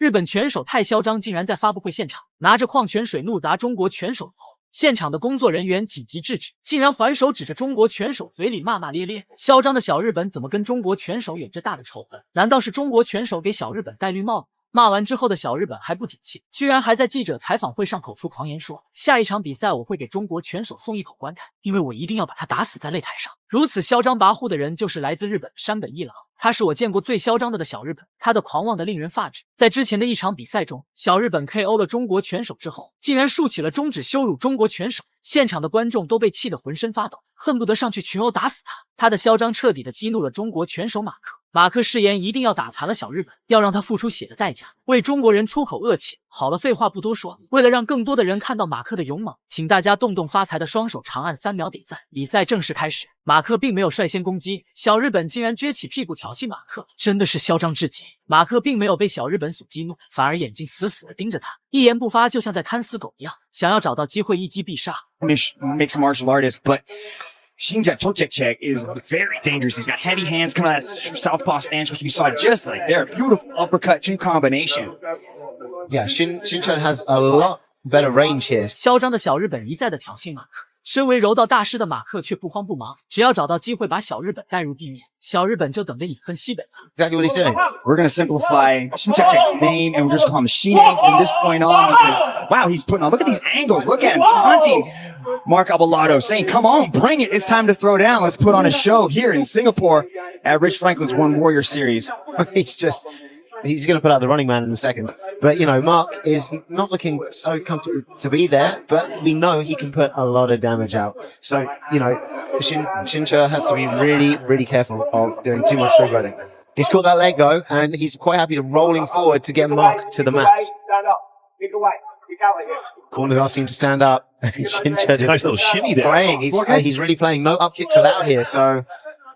日本拳手太嚣张，竟然在发布会现场拿着矿泉水怒砸中国拳手的头。现场的工作人员紧急制止，竟然还手指着中国拳手，嘴里骂骂咧咧。嚣张的小日本怎么跟中国拳手有这大的仇恨？难道是中国拳手给小日本戴绿帽子？骂完之后的小日本还不解气，居然还在记者采访会上口出狂言说，下一场比赛我会给中国拳手送一口棺材，因为我一定要把他打死在擂台上。如此嚣张跋扈的人就是来自日本山本一郎，他是我见过最嚣张的小日本，他的狂妄的令人发指。在之前的一场比赛中，小日本 KO 了中国拳手之后，竟然竖起了中指羞辱中国拳手，现场的观众都被气得浑身发抖，恨不得上去群殴打死他。他的嚣张彻底的激怒了中国拳手马克。马克誓言一定要打残了小日本，要让他付出血的代价，为中国人出口恶气。好了，废话不多说，为了让更多的人看到马克的勇猛，请大家动动发财的双手，长按3秒点赞。比赛正式开始，马克并没有率先攻击，小日本竟然撅起屁股挑衅马克，真的是嚣张至极。马克并没有被小日本所激怒，反而眼睛死死地盯着他，一言不发，就像在看死狗一样，想要找到机会一击必杀。Mixed martial artist, but Shinja Chokchek is very dangerous. He's got heavy hands coming out of that southpaw stance, which we saw just like there. Beautiful uppercut, two combination. Yeah, Shincha has a lot better range here. 嚣张的小日本一再的挑衅马克，身为柔道大师的马克却不慌不忙，只要找到机会把小日本带入地面，小日本就等着饮恨西北了。Exactly what he's doing. We're going to simplify Shinchek's name and we're just call him Shine from this point on because, wow, he's putting on, look at these angles. Look at him taunting Mark Abelardo, saying, come on, bring it. It's time to throw down. Let's put on a show here in Singapore at Rich Franklin's One Warrior Series. He's going to put out the running man in a second. But, you know, Mark is not looking so comfortable to be there, but we know he can put a lot of damage out. So, you know, Shincha has to be really, really careful of doing too much show running. He's caught that leg, though, and he's quite happy to rolling forward to get Mark to the mat. Corner's asking him to stand up. Shincha just nice little shimmy there. Playing. He's really playing. No up kicks allowed here, so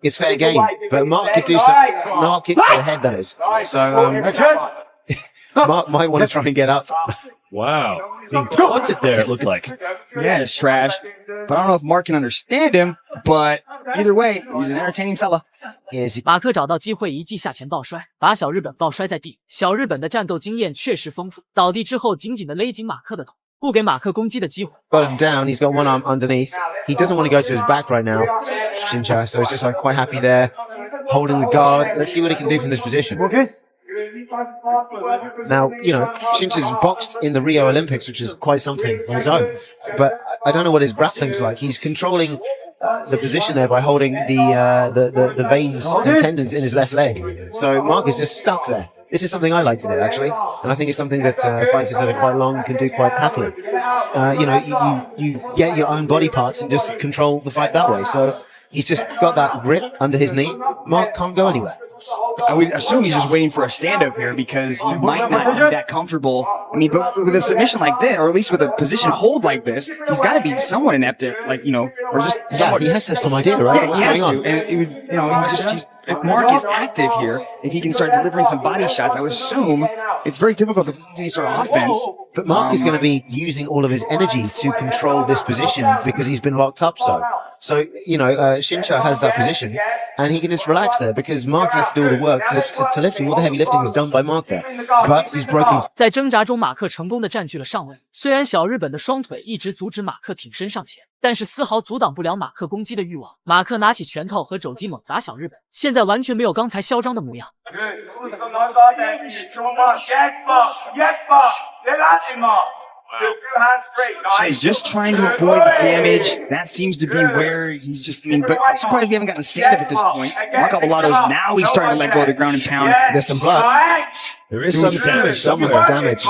it's fair game. But Mark could do some no up kicks to the head, that is. So Mark might want to try and get up. Wow. Being taunted there, it looked like. Yeah, it's trash. But I don't know if Mark can understand him, but either way, he's an entertaining fella. 马克找到机会一记下前抱摔，把小日本抱摔在地。小日本的战斗经验确实丰富，倒地之后紧紧地勒紧马克的头，不给马克攻击的机会。Got him down. He's got one arm underneath. He doesn't want to go to his back right now, Shincha. So he's just like quite happy there, holding the guard. Let's see what he can do from this position. Now, you know, Shincha's boxed in the Rio Olympics, which is quite something on his own. But I don't know what his grappling's like. He's controlling the position there by holding the veins and tendons in his left leg. So Mark is just stuck there. This is something I like to do, actually, and I think it's something that fighters that are quite long can do quite happily. You know, you get your own body parts and just control the fight that way. So he's just got that grip under his knee. Mark can't go anywhere. I would assume he's just waiting for a stand-up here because he might not be that comfortable. I mean, but with a submission like this, or at least with a position hold like this, he's got to be somewhat inept at, like, you know, or just somewhat. Yeah, he has to have some idea, right? Yeah, he has to. And it would, you know, if Mark is active here, if he can start delivering some body shots, I would assume it's very difficult to do any sort of offense. But Mark is going to be using all of his energy to control this position because he's been locked up So, you know, Shincha has that position and he can just relax there because Mark has to do all the work to lift him. All the heavy lifting is done by Mark there. But he's broken. 在挣扎中，马克成功的占据了上位。虽然小日本的双腿一直阻止马克挺身上前，但是丝毫阻挡不了马克攻击的欲望。马克拿起拳头和肘击猛砸小日本，现在完全没有刚才嚣张的模样。He's just trying to avoid the damage. That seems to be where he's just, I mean, but I'm surprised we haven't gotten a stand-up at this point. Mark Abalado's now he's starting to let go of the ground and pound. There's some blood. There is some damage. Someone's damaged.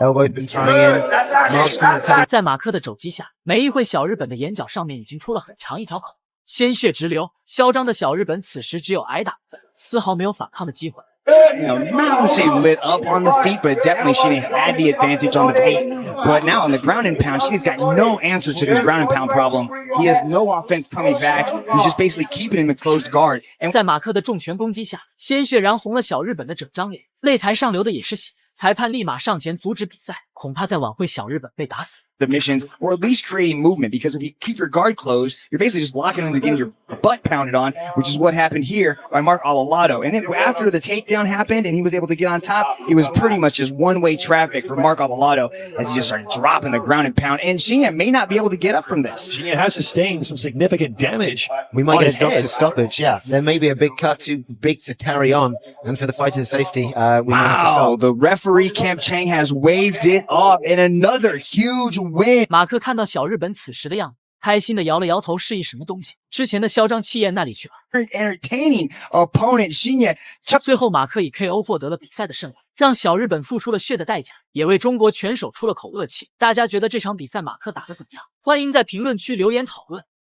Elbow's been thrown in. Mark's going to attack. 在马克的肘击下，没一会，小日本的眼角上面已经出了很长一条口，鲜血直流。嚣张的小日本此时只有挨打，丝毫没有反抗的机会。You know, not only say lit up on the feet, but definitely Shine had the advantage on the feet. But now on the ground and pound, Shine's got no answer to this ground and pound problem. He has no offense coming back. He's just basically keeping him in closed guard. And 在马克的重拳攻击下，鲜血染红了小日本的整张脸，擂台上流的也是血。裁判立马上前阻止比赛。恐怕在挽回小日本被打死。 Submissions, or at least creating movement, because if you keep your guard closed, you're basically just locking into getting your butt pounded on, which is what happened here by Mark Avalado. And then after the takedown happened and he was able to get on top, it was pretty much just one-way traffic for Mark Avalado as he just started dropping the ground and pound. And Shinya may not be able to get up from this. Shinya has sustained some significant damage. We might on get his a doctor's head. stoppage, yeah. There may be a big cut too big to carry on, and for the fighter's safety, we might have to Wow, stop. the referee Camp Chang has waved it off in another huge win. 马克看到小日本此时的样子，开心的摇了摇头，示意什么东西。之前的嚣张气焰那里去了。 Entertaining opponent Shinya. 最后，马克以 KO 获得了比赛的胜利，让小日本付出了血的代价，也为中国拳手出了口恶气。大家觉得这场比赛马克打得怎么样？欢迎在评论区留言讨论。